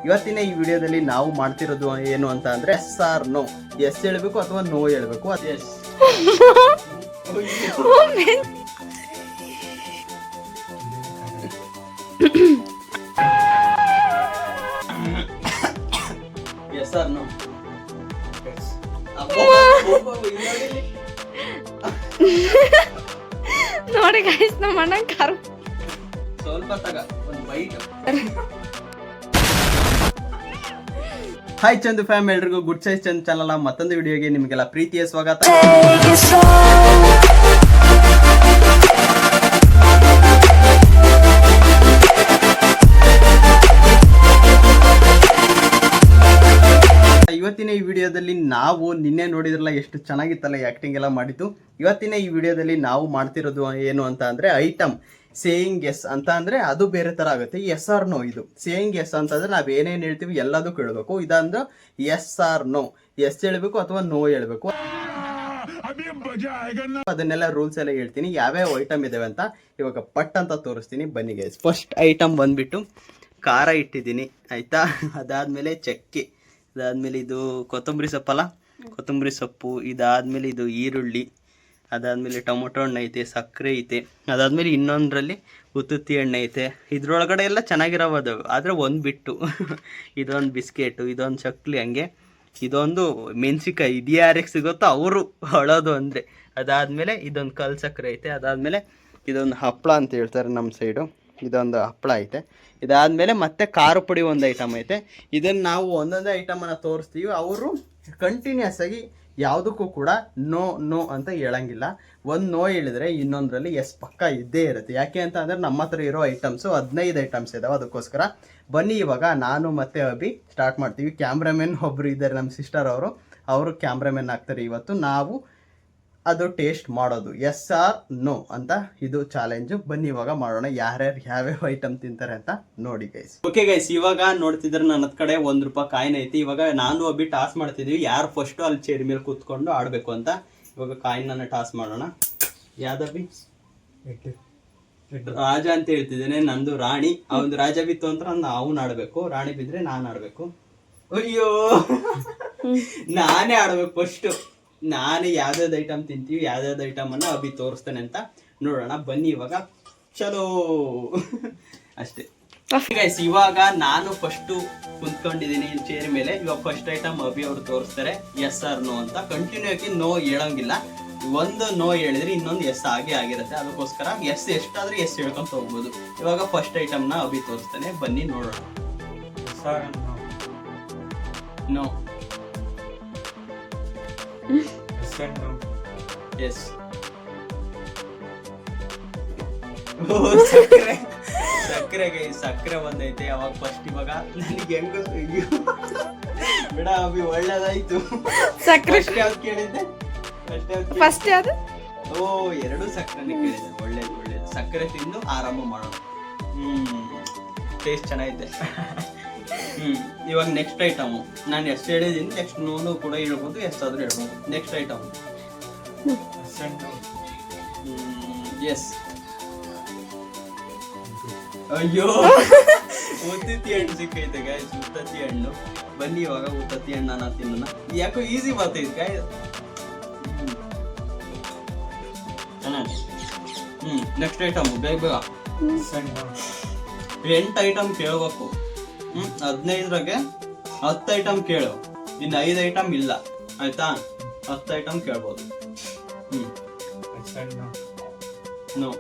ಇವತ್ತಿನ ಈ ವಿಡಿಯೋದಲ್ಲಿ ನಾವು ಮಾಡ್ತಿರೋದು ಏನು ಅಂತ ಅಂದ್ರೆ ಎಸ್ ಆರ್ ನೋ, ಎಸ್ ಹೇಳ್ಬೇಕು ಅಥವಾ ನೋ ಹೇಳ್ಬೇಕು. Yes yes or no. ನೋಡಿ ಗೈಸ್, ನಮ್ಮ ಅಣ್ಣ ಕಾರು ಸ್ವಲ್ಪ ತಗ ಒಂದು ಬೈಟ್. ಹಾಯ್ ಚಂದು ಫ್ಯಾಮ್, ಎಲ್ರಿಗೂ ಗುಡ್ ಸೈಜ್ ಚಂದ್ ಚಾನಲ್ ಮತ್ತೊಂದು ವಿಡಿಯೋಗೆ ನಿಮಗೆಲ್ಲ ಪ್ರೀತಿಯ ಸ್ವಾಗತ. ಇವತ್ತಿನ ಈ ವಿಡಿಯೋದಲ್ಲಿ ನಾವು ನಿನ್ನೆ ನೋಡಿದ್ರಲ್ಲ ಎಷ್ಟು ಚೆನ್ನಾಗಿತ್ತಲ್ಲ ಆಕ್ಟಿಂಗ್ ಎಲ್ಲ ಮಾಡಿದ್ದು. ಇವತ್ತಿನ ಈ ವಿಡಿಯೋದಲ್ಲಿ ನಾವು ಮಾಡ್ತಿರೋದು ಏನು ಅಂತ ಅಂದ್ರೆ ಐಟಮ್ ಸೇಯಿಂಗ್ ಎಸ್ ಅಂತ ಅಂದ್ರೆ ಅದು ಬೇರೆ ತರ ಆಗುತ್ತೆ. Yes or no. ಇದು ಸೇಯಿಂಗ್ ಎಸ್ ಅಂತಂದ್ರೆ ನಾವ್ ಏನೇನ್ ಹೇಳ್ತೀವಿ ಎಲ್ಲದೂ ಕೇಳಬೇಕು. ಇದಂದ್ರೆ ಎಸ್ ಆರ್ ನೋ, ಎಸ್ ಹೇಳ್ಬೇಕು ಅಥವಾ ನೋ ಹೇಳ್ಬೇಕು. ಅದನ್ನೆಲ್ಲ ರೂಲ್ಸ್ ಎಲ್ಲ ಹೇಳ್ತೀನಿ, ಯಾವ್ಯಾವ ಐಟಮ್ ಇದಾವೆ ಅಂತ ಇವಾಗ ಪಟ್ ಅಂತ ತೋರಿಸ್ತೀನಿ. ಬನ್ನಿ ಗೈಸ್. ಫಸ್ಟ್ ಐಟಮ್ ಬಂದ್ಬಿಟ್ಟು ಖಾರ ಇಟ್ಟಿದ್ದೀನಿ, ಆಯ್ತಾ. ಅದಾದ್ಮೇಲೆ ಚಕ್ಕೆ, ಅದಾದ್ಮೇಲೆ ಇದು ಕೊತ್ತಂಬರಿ ಸೊಪ್ಪಲ್ಲ, ಕೊತ್ತಂಬರಿ ಸೊಪ್ಪು. ಇದಾದ್ಮೇಲೆ ಇದು ಈರುಳ್ಳಿ, ಅದಾದ್ಮೇಲೆ ಟೊಮೊಟೊ ಹಣ್ಣು ಐತೆ, ಸಕ್ಕರೆ ಐತೆ. ಅದಾದ್ಮೇಲೆ ಇನ್ನೊಂದರಲ್ಲಿ ಉತ್ತುತ್ತಿ ಹಣ್ಣು ಐತೆ. ಇದ್ರೊಳಗಡೆ ಎಲ್ಲ ಚೆನ್ನಾಗಿರೋದು, ಆದರೆ ಒಂದು ಬಿಟ್ಟು ಇದೊಂದು ಬಿಸ್ಕೆಟು, ಇದೊಂದು ಚಕ್ಲಿ, ಹಂಗೆ ಇದೊಂದು ಮೆಣಸಿಕಾಯಿ. ಇದು ಯಾರಿಗೆ ಸಿಗುತ್ತೋ ಅವರು ಹೊಳೋದು ಅಂದರೆ. ಅದಾದಮೇಲೆ ಇದೊಂದು ಕಲ್ ಸಕ್ಕರೆ ಐತೆ. ಅದಾದಮೇಲೆ ಇದೊಂದು ಹಪ್ಪಳ ಅಂತ ಹೇಳ್ತಾರೆ ನಮ್ಮ ಸೈಡು, ಇದೊಂದು ಹಪ್ಪಳ ಐತೆ. ಇದಾದಮೇಲೆ ಮತ್ತೆ ಖಾರ ಪುಡಿ ಒಂದು ಐಟಮ್ ಐತೆ. ಇದನ್ನು ನಾವು ಒಂದೊಂದೇ ಐಟಮನ್ನು ತೋರಿಸ್ತೀವಿ. ಅವರು ಕಂಟಿನ್ಯೂಸ್ ಆಗಿ ಯಾವುದಕ್ಕೂ ಕೂಡ ನೋ ನೋ ಅಂತ ಹೇಳಂಗಿಲ್ಲ. ಒಂದು ನೋ ಹೇಳಿದ್ರೆ ಇನ್ನೊಂದರಲ್ಲಿ ಎಸ್ ಪಕ್ಕ ಇದ್ದೇ ಇರುತ್ತೆ. ಯಾಕೆ ಅಂತ ಅಂದರೆ ನಮ್ಮ ಹತ್ರ ಇರೋ ಐಟಮ್ಸು 15 ಐಟಮ್ಸ್ ಇದಾವೆ. ಅದಕ್ಕೋಸ್ಕರ ಬನ್ನಿ ಇವಾಗ ನಾನು ಮತ್ತೆ ಅಭಿ ಸ್ಟಾರ್ಟ್ ಮಾಡ್ತೀವಿ. ಕ್ಯಾಮ್ರಾಮನ್ ಒಬ್ಬರು ಇದ್ದಾರೆ, ನಮ್ಮ ಸಿಸ್ಟರ್ ಅವರು ಕ್ಯಾಮ್ರಾಮನ್ ಆಗ್ತಾರೆ. ಇವತ್ತು ನಾವು ಅದು ಟೇಸ್ಟ್ ಮಾಡೋದು ಎಸ್ ಆರ್ ನೋ ಅಂತ, ಇದು ಚಾಲೆಂಜು. ಬನ್ನಿ ಇವಾಗ ಮಾಡೋಣ, ಯಾರ್ಯಾರು ಯಾವ್ಯಾವ ಐಟಮ್ ತಿಂತಾರೆ ಅಂತ ನೋಡಿ ಗೈಸ್. ಓಕೆ ಗೈಸ್, ಇವಾಗ ನೋಡ್ತಿದ್ರೆ ನನ್ನ ಕಡೆ ₹1 ಕಾಯಿನ್ ಐತಿ. ಇವಾಗ ನಾನು ಅಭಿ ಟಾಸ್ ಮಾಡ್ತಿದ್ವಿ, ಯಾರು ಫಸ್ಟು ಅಲ್ಲಿ ಚೇರ್ ಮೇಲೆ ಕೂತ್ಕೊಂಡು ಆಡಬೇಕು ಅಂತ. ಇವಾಗ ಕಾಯಿನ್ ಟಾಸ್ ಮಾಡೋಣ. ಯಾವ್ದಭಿ? ರಾಜ ಅಂತ ಹೇಳ್ತಿದ್ದೇನೆ, ನಂದು ರಾಣಿ. ಅವನು ರಾಜ ಬಿತ್ತು ಅಂತ ಅವನು ಆಡ್ಬೇಕು, ರಾಣಿ ಬಿದ್ರೆ ನಾನು ಆಡ್ಬೇಕು. ಅಯ್ಯೋ, ನಾನೇ ಆಡ್ಬೇಕು ಫಸ್ಟು. ನಾನೇ ಯಾವ್ದಾವ್ದು ಐಟಮ್ ತಿಂತೀವಿ, ಯಾವ್ದಾವ್ದು ಐಟಮ್ ಅನ್ನ ಅಭಿ ತೋರಿಸ್ತಾನೆ ಅಂತ ನೋಡೋಣ. ಬನ್ನಿ ಇವಾಗ, ಚಲೋ ಅಷ್ಟೇ ಗೈಸ್. ಇವಾಗ ನಾನು ಫಸ್ಟು ಕುಂತ್ಕೊಂಡಿದ್ದೀನಿ ಚೇರ್ ಮೇಲೆ. ಇವಾಗ ಫಸ್ಟ್ ಐಟಮ್ ಅಭಿ ಅವರು ತೋರಿಸ್ತಾರೆ, ಎಸ್ ಆರ್ ನೋ ಅಂತ. ಕಂಟಿನ್ಯೂ ಆಗಿ ನೋ ಹೇಳಂಗಿಲ್ಲ, ಒಂದು ನೋ ಹೇಳಿದ್ರೆ ಇನ್ನೊಂದು ಎಸ್ ಆಗೇ ಆಗಿರುತ್ತೆ. ಅದಕ್ಕೋಸ್ಕರ ಎಸ್ ಎಷ್ಟಾದ್ರೂ ಎಸ್ ಹೇಳ್ಕೊಂತ ಹೋಗ್ಬೋದು. ಇವಾಗ ಫಸ್ಟ್ ಐಟಮ್ನ ಅಭಿ ತೋರಿಸ್ತಾನೆ, ಬನ್ನಿ ನೋಡೋಣ. ನೋ. ಎಸ್. ಸಕ್ಕರೆ, ಸಕ್ಕರೆಗೆ ಸಕ್ಕರೆ ಬಂದೈತೆ. ಅವಾಗ ಫಸ್ಟ್ ಇವಾಗ ನನಗೆ ಹೆಂಗ ಬಿಡ ಅಭಿ, ಒಳ್ಳೇದಾಯ್ತು. ಸಕ್ಕರೆ ಯಾವ್ದು ಕೇಳಿದ್ದೆ? ಫಸ್ಟ್ ಯಾವ್ದು? ಓ, ಎರಡು ಸಕ್ಕರೆನೇ ಕೇಳಿದೆ. ಒಳ್ಳೇದು ಒಳ್ಳೇದು. ಸಕ್ಕರೆ ತಿಂದು ಆರಂಭ ಮಾಡೋಣ. ಟೇಸ್ಟ್ ಚೆನ್ನಾಗಿದೆ. ಇವಾಗ ನೆಕ್ಸ್ಟ್ ಐಟಮ್ ನಾನು ಎಷ್ಟು ಹೇಳಿದೀನಿ, ನೆಕ್ಸ್ಟ್ ನೋನು ಕೂಡ ಹೇಳ್ಬೋದು, ಎಷ್ಟಾದ್ರೂ ಹೇಳ್ಬೋದು. Next item yes. ಅಯ್ಯೋ, ಉತ್ತತ್ತಿ ಹಣ್ಣು ಸಿಕ್ಕೈತೆ ಗಾಯ್ಸ್, ಉತ್ತತ್ತಿ ಹಣ್ಣು. ಬನ್ನಿ ಇವಾಗ ಉತ್ತತ್ತಿ ಹಣ್ಣು ತಿನ್ನೋಣ. ಯಾಕೋ ಈಸಿ ಬರ್ತೈತೆ ಗಾಯ್ಸ್. ನೆಕ್ಸ್ಟ್ ಐಟಮ್ ಬೇಗ ಬೇಗ. 8 ಐಟಮ್ ಕೇಳ್ಬೇಕು. 15ರಾಗೆ 10 ಐಟಮ್ ಕೇಳು, ಇನ್ನು 5 ಐಟಮ್ ಇಲ್ಲ, ಆಯ್ತಾ? 10 ಐಟಮ್ ಕೇಳ್ಬೋದು. ನೋ.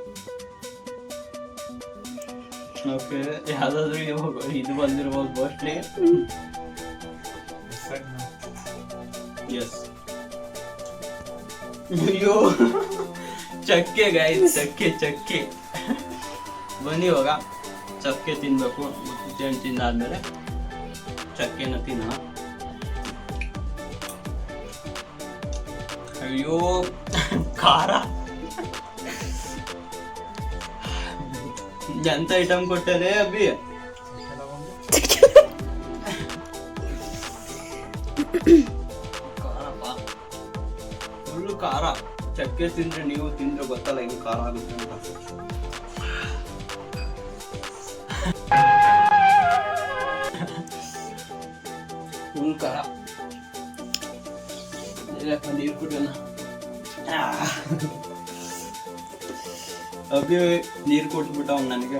ಓಕೆ, ಯಾವ್ದಾದ್ರು ಇದು ಬಂದಿರ್ಬೋದು ಮೋಸ್ಟ್ಲಿ. ಎಸ್. ಅಯ್ಯೋ, ಚಕ್ಕೆ ಗಾಯ್ಸ್, ಚಕ್ಕೆ ಚಕ್ಕೆ. ಬನ್ನಿ ಇವಾಗ ಚಕ್ಕೆ ತಿನ್ಬೇಕು. ಮುತ್ತೇನು ತಿಂದಾದ್ಮೇಲೆ ಚಕ್ಕೆನ ತಿನ್ನೋಣ. ಅಯ್ಯೋ, ಖಾರ. ಎಂತ ಐಟಮ್ ಕೊಟ್ಟರೆ ಅಭಿ? ಖಾರಪ್ಪ, ಫುಲ್ಲು ಖಾರ. ಚಕ್ಕೆ ತಿಂದ್ರೆ, ನೀವು ತಿಂದ್ರೆ ಗೊತ್ತಲ್ಲ ಹೆಂಗ್ ಖಾರ ಆಗುತ್ತೆ ಅಂತ. ಫುಲ್ ಖಾರ. ನೀರು ಕುಡಿಯೋಣ. ಅಭಿ ನೀರು ಕೊಟ್ಬಿಟ್ಟ ಅವ್ನು ನನಗೆ.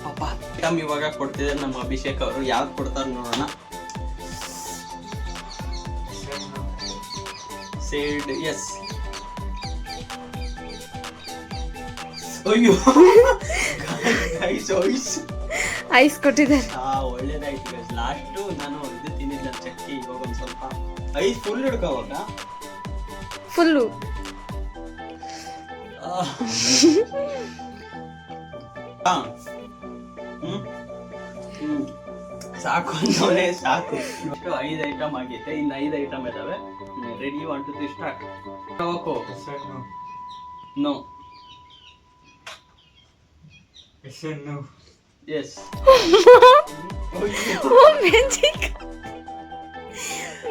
ಪಾಪ ಐಟಮ್ ಇವಾಗ ಕೊಡ್ತಿದ್ದಾರೆ ನಮ್ಮ ಅಭಿಷೇಕ್ ಅವರು. ಯಾವ್ದು ಕೊಡ್ತಾರೆ ನೋಡೋಣ. Seed S. ಅಯ್ಯೋ ಐಸ್ ಕೊಟ್ಟಿದ್ದಾರೆ. ಒಳ್ಳೇದಾಯ್ತು. ಲಾಸ್ಟು ನಾನು ಇದು ತಿಂದಿದ್ದ ಚಕ್ಕಿ. ಇವಾಗ ಒಂದು ಸ್ವಲ್ಪ ಐಸ್ ಫುಲ್ ಹಿಡ್ಕೋವಾಗ ಫುಲ್ಲು ಸಾಕು ಅಂದವನೇ ಸಾಕು. ಇಷ್ಟು 5 ಐಟಮ್ ಆಗೈತೆ, ಇನ್ನು 5 ಐಟಮ್ ಇದಾವೆ. Ready 1 2 3 start. No yes. ಮೆಣಸಿನ್ಕಾಯಿ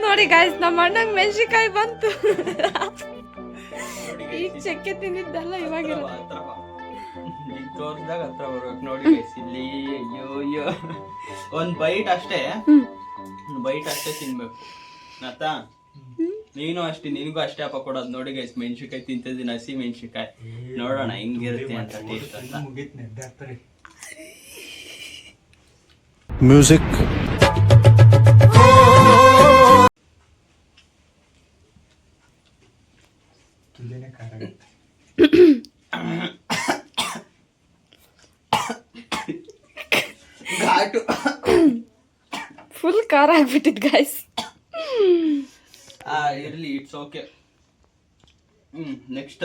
ನೋಡಿ ಗಾಯ್ಸ್, ನಮ್ಮ ಅಣ್ಣಂಗೆ ಮೆಣಸಿನ್ಕಾಯಿ ಬಂತು. ಈಗ ಚಕ್ಕೆ ತಿಂದಿದ್ದಲ್ಲ ಇವಾಗ ತೋರ್ಸ್ದಾಗ ಹತ್ರ ಬರ್ಬೇಕು ನೋಡಿ guys. ಇಲ್ಲಿ ಅಯ್ಯೋ ಅಯ್ಯೋ ಒಂದ್ ಬೈಟ್ ಅಷ್ಟೇ, ಬೈಟ್ ಅಷ್ಟೇ ತಿನ್ಬೇಕು ಆತಾ. ನೀನು ಅಷ್ಟೇ, ನಿನಗೂ ಅಷ್ಟೇ ಅಪ್ಪ ಕೊಡೋದು ನೋಡಿ ಗೈಸ್. ಮೆಣಸಿನ್ಕಾಯಿ ತಿಂತಿದ್ದೀನಿ, ಹಸಿ ಮೆಣಸಿನ್ಕಾಯಿ. ನೋಡೋಣ ಹೆಂಗಿರುತ್ತೆ ಅಂತ ಟೇಸ್ಟ್ ಅಂತ. ಮ್ಯೂಸಿಕ್ ಘಾಟು ಫುಲ್ ಖಾರ ಆಗ್ಬಿಟ್ಟಿದ್ ಗಾಯ್ಸ್. ಇರ್ಲಿ, ಇಟ್ಸ್ ಓಕೆ. ನೆಕ್ಸ್ಟ್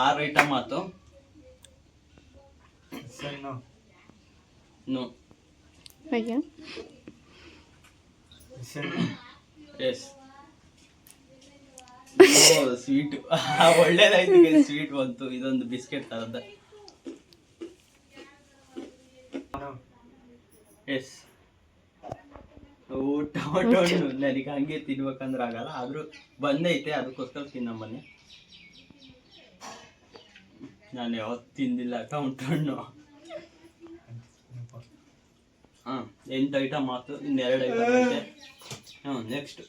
6 ಐಟಮ್ ಆಯ್ತು. No yes. ಸ್ವೀಟ್ ಒಳ್ಳೇದಾಯ್ತು. ಸ್ವೀಟ್ ಬಂತು. ಇದೊಂದು ಬಿಸ್ಕೆಟ್ ತರದ. ಎಸ್. ಟೊಮೊಟೊ ನನಗೆ ಹಂಗೆ ತಿನ್ಬೇಕಂದ್ರೆ ಆಗಲ್ಲ, ಆದ್ರೂ ಬಂದೈತೆ, ಅದಕ್ಕೋಸ್ಕರ ತಿನ್ನಮ್ಮನೆ. ನಾನು ಯಾವತ್ತು ತಿಂದಿಲ್ಲ ಟೊಮೊಟೊ ಹಣ್ಣು. 8 ಐಟಮ್ ಆಯ್ತು, ಇನ್ನು 2 ಐಟಮ್ ಐತೆ. Next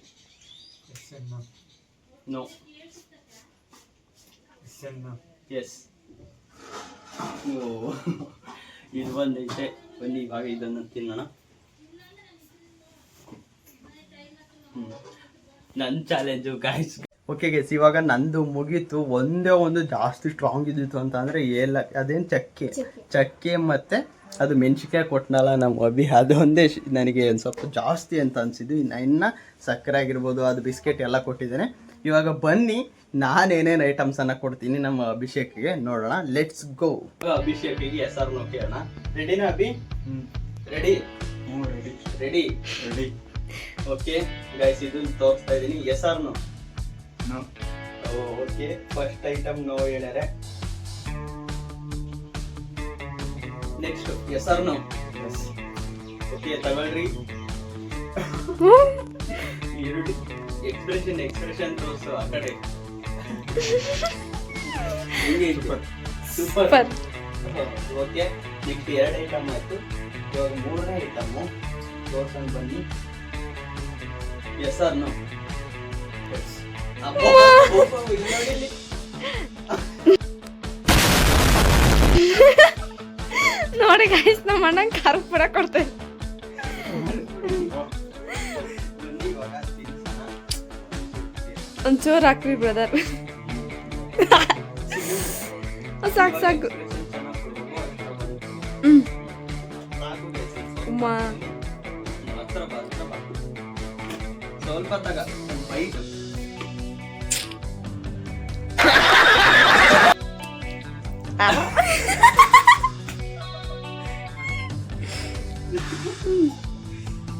no yes. ಇದು ಬಂದೈತೆ. ಬನ್ನಿ ಇವಾಗ ಇದನ್ನು ತಿನ್ನೋಣ. ನನ್ನ ಚಾಲೆಂಜು ಗಾಯ್ಸ್. ಓಕೆ ಗೈಸ್, ಇವಾಗ ನಂದು ಮುಗೀತು. ಒಂದೇ ಒಂದು ಜಾಸ್ತಿ ಸ್ಟ್ರಾಂಗ್ ಇದ್ದಿತ್ತು ಅಂತ ಅಂದರೆ ಅದೇನು ಚಕ್ಕೆ ಮತ್ತು ಅದು ಮೆಣಸಿನ್ಕಾಯಿ ಕೊಟ್ಟನಲ್ಲ ನಮ್ಮ ಅಭಿ, ಅದು ಒಂದೇ ನನಗೆ ಒಂದು ಸ್ವಲ್ಪ ಜಾಸ್ತಿ ಅಂತ ಅನಿಸಿದ್ದು. ಇನ್ನು ಸಕ್ಕರೆ ಆಗಿರ್ಬೋದು, ಅದು ಬಿಸ್ಕೆಟ್ ಎಲ್ಲ ಕೊಟ್ಟಿದ್ದೇನೆ. ಇವಾಗ ಬನ್ನಿ ನಾನೇನೇನು ಐಟಮ್ಸನ್ನು ಕೊಡ್ತೀನಿ ನಮ್ಮ ಅಭಿಷೇಕ್ಗೆ, ನೋಡೋಣ. Let's go. ಅಭಿಷೇಕ್ಗೆ ಹೆಸರು ನೋಡೋಣ. ರೆಡಿನಾ Abhi? Ready ready ready. Okay guys, ಇದನ್ನು ತೋರಿಸ್ತಾ ಇದ್ದೀನಿ. ಹೆಸರು ಓಕೆ. ಫಸ್ಟ್ ಐಟಮ್ ನೋ ಹೇಳ್ಯಾರೆ. ನೆಕ್ಸ್ಟ್ ಹೆಸರು ಓಕೆ, ತಗೊಳ್ರಿ. ಎರಡು ಎಕ್ಸ್ಪ್ರೆಷನ್ ತೋರಿಸು ಆ ಕಡೆ. ಸೂಪರ್. ಓಕೆ, ನೆಕ್ಸ್ಟ್ 2 ಐಟಮ್ ಆಯ್ತು. ಇವಾಗ 3ನೇ ಐಟಮ್ಮು ತೋರ್ಸಂಡ್ ಬನ್ನಿ. ಹೆಸರು ನೋಡಿ ಗೈಸ್, ನಮ್ಮ ಅಣ್ಣಂಗೆ ಖಾರ ಪುಡ ಕೊಡ್ತೇವೆ. ಒಂಚೂರು ಹಾಕ್ರಿ ಬ್ರದರ್. ಸಾಕು ಸಾಕು. ಉಮ್ಮ ಸ್ವಲ್ಪ ತಗ ಬೈಟ್.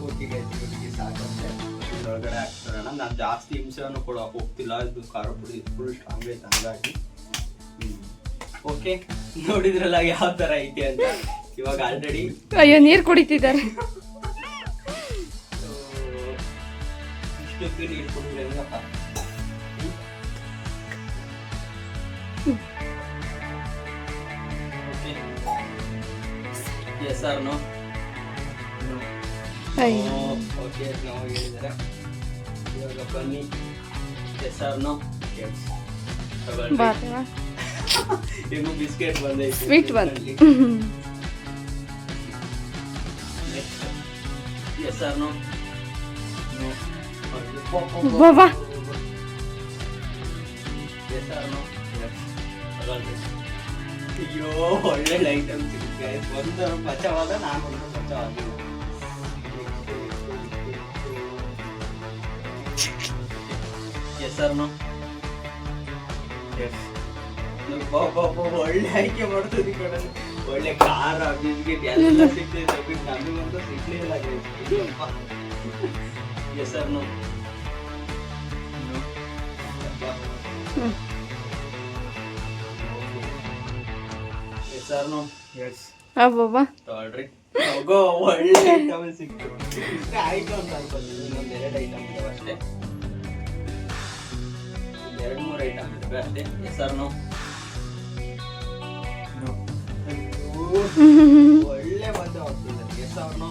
ಓಕೆ ಗೈಸ್, ಇವರಿಗೆ ಸಾಕಂತೆ ಇದರೊಳಗಡೆ ಹಾಕ್ತಾರಣ. ನಾನು ಜಾಸ್ತಿ ಹಿಂಸೆಯನ್ನು ಕೊಡೋಕೆ ಹೋಗ್ತಿಲ್ಲ. ಇದು ಖಾರ ಪುಡಿ ಫುಲ್ ಸ್ಟ್ರಾಂಗ್ ಐತೆ ಹಂಗಾಗಿ. ಓಕೆ, ನೋಡಿದ್ರಲ್ಲ ಯಾವ ಥರ ಐತೆ ಅಂತ. ಇವಾಗ ಆಲ್ರೆಡಿ ಅಯ್ಯೋ ನೀರು ಕುಡಿತಿದ್ದಾರೆ. ಇಷ್ಟೊತ್ತು ನೀರು ಕುಡಿದ್ರೆ ಹೆಂಗಪ್ಪ? Okay yes or no? ಅಯ್ಯೋ ಓಕೆ ನಾವು ಹೇಳಿದ್ದಾರೆ. ಇವಾಗ ಬನ್ನಿ ಎಸ್ ಆರ್ ನೋ? ಬಾತೇವಾ ಇನ್ನು ಬಿಸ್ಕೆಟ್ ಬಂದೈತೆ. ಸ್ವೀಟ್ ಬಂದು S or no? Baba S or no? ಅಯ್ಯೋ ಒಳ್ಳೆ ಐಟಮ್ ಸಿಗುತ್ತೆ. ಒಂದು ಬಚಾವಾದ ನಾನು ಒಂದು ಬಚಾವಾದ. S or no? ಒಳ್ಳೆ ಆಯ್ಕೆ ಮಾಡ್ತದೆ ಕಡೆ. ಒಳ್ಳೆ ಖಾರ ಬಿಸ್ಕೆಟ್ ಎಲ್ಲ ಸಿಗ್ತದೆ. ನಮಗಂತೂ ಸಿಗ್ಲಿಲ್ಲ. Yes or no? Yes or no? Yes. ಬಾಬಾ ತಗೊಳ್ರಿ. ಹೋಗೋ ಒಳ್ಳೆ ಐಟಮ್ ಸಿಕ್ತು. ಆಯ್ತು ಅಂತ ಅನ್ಕೋತೀನಿ. ಇನ್ನೊಂದು 2 ಐಟಮ್ ಇದಾವೆ ಅಷ್ಟೇ. 2-3 ಐಟಮ್ ಇದಾವೆ ಅಷ್ಟೇ. Yes or no? ಒಳ್ಳೆ ಬಂದು ಹೋಗ್ತಿದ್ದಾರೆ. Yes or no?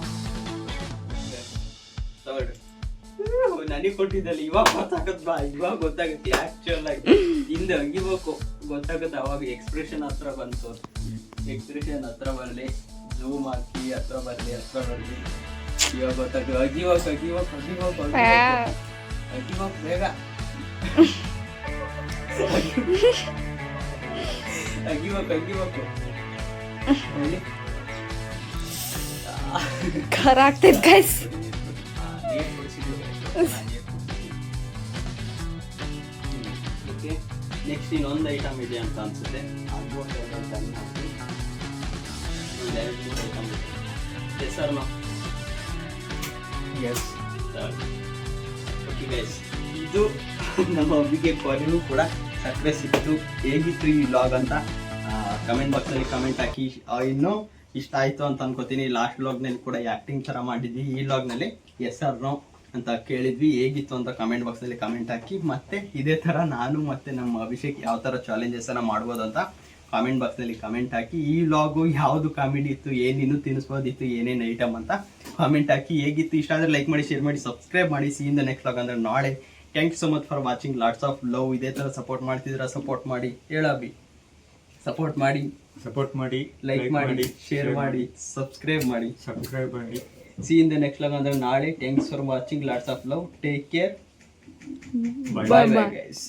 ತಗೊಳ್ರಿ. ನನಗೆ ಕೊಟ್ಟಿದ್ದಲ್ಲಿ ಇವಾಗ ಗೊತ್ತಾಗತ್ ಬಾ. ಇವಾಗ ಗೊತ್ತಾಗುತ್ತೆ ಆಕ್ಚುಲ್ ಆಗಿ. ಹಿಂದೆ ಅಗಿಬೇಕು ಗೊತ್ತಾಗುತ್ತೆ. ಅವಾಗ ಎಕ್ಸ್ಪ್ರೆಷನ್ ಹತ್ರ ಬಂತು. ಎಕ್ಸ್ಪ್ರೆಷನ್ ಹತ್ರ ಬರಲಿ, ಝೂಮ್ ಹಾಕಿ ಹತ್ರ ಬರಲಿ. ಇವಾಗ ಗೊತ್ತಾಗುತ್ತೆ. ಅಗಿವಾಗ ಬೇಗ. ಅಗಿಬೇಕು ಖಾರ ಆಗ್ತೈತೆ ಗೈಸ್. ನೆಕ್ಸ್ಟ್ ಇನ್ನೊಂದು ಐಟಮ್ ಇದೆ ಅಂತ ಅನ್ಸುತ್ತೆ. ಅದು ಒಂದು 2 ಐಟಮ್ ಹಾಕಿ 2-3 ಐಟಮ್ ಇದೆ. Yes sir no? Yes sir. Okay guys, ಇದು ನಮ್ಮ ಒಬ್ಬಿಗೆ ಕೊನೆಗೂ ಕೂಡ ಸಕ್ಕರೆ ಸಿಕ್ತು. ಹೇಗಿತ್ತು ಈ ವ್ಲಾಗ್ ಅಂತ ಕಮೆಂಟ್ ಬಾಕ್ಸಲ್ಲಿ ಕಮೆಂಟ್ ಹಾಕಿ. ಇನ್ನೂ ಇಷ್ಟ ಆಯಿತು ಅಂತ ಅನ್ಕೋತೀನಿ. ಲಾಸ್ಟ್ ವ್ಲಾಗ್ನಲ್ಲಿ ಕೂಡ ಆ್ಯಕ್ಟಿಂಗ್ ಥರ ಮಾಡಿದ್ವಿ. ಈ ವ್ಲಾಗ್ನಲ್ಲಿ ಎಸ್ ಆರ್ ನೋ ಅಂತ ಕೇಳಿದ್ವಿ. ಹೇಗಿತ್ತು ಅಂತ ಕಮೆಂಟ್ ಬಾಕ್ಸಲ್ಲಿ ಕಮೆಂಟ್ ಹಾಕಿ. ಮತ್ತೆ ಇದೇ ಥರ ನಾನು ಮತ್ತು ನಮ್ಮ ಅಭಿಷೇಕ್ ಯಾವ ಥರ ಚಾಲೆಂಜಸನ್ನು ಮಾಡ್ಬೋದು ಅಂತ ಕಾಮೆಂಟ್ ಬಾಕ್ಸ್ನಲ್ಲಿ ಕಮೆಂಟ್ ಹಾಕಿ. ಈ ವ್ಲಾಗು ಯಾವುದು ಕಾಮಿಡಿ ಇತ್ತು, ಏನೇನು ತಿನ್ನಿಸ್ಬೋದಿತ್ತು, ಏನೇನು ಐಟಮ್ ಅಂತ ಕಾಮೆಂಟ್ ಹಾಕಿ. ಹೇಗಿತ್ತು ಇಷ್ಟ ಆದರೆ ಲೈಕ್ ಮಾಡಿ, ಶೇರ್ ಮಾಡಿ, ಸಬ್ಸ್ಕ್ರೈಬ್ ಮಾಡಿ. See in the next vlog ಅಂದರೆ ನಾಳೆ. Thank you so much for watching. Lots of love. ಇದೇ ಥರ ಸಪೋರ್ಟ್ ಮಾಡ್ತಿದ್ದೀರಾ, ಸಪೋರ್ಟ್ ಮಾಡಿ. ಹೇಳಬಿ ಸಪೋರ್ಟ್ ಮಾಡಿ, ಲೈಕ್ ಮಾಡಿ, ಶೇರ್ ಮಾಡಿ, ಸಬ್ಸ್ಕ್ರೈಬ್ ಮಾಡಿ. See in the next vlog ಅಂದರೆ ನಾಳೆ. Thanks for watching. Lots of love. Take care. Bye bye guys.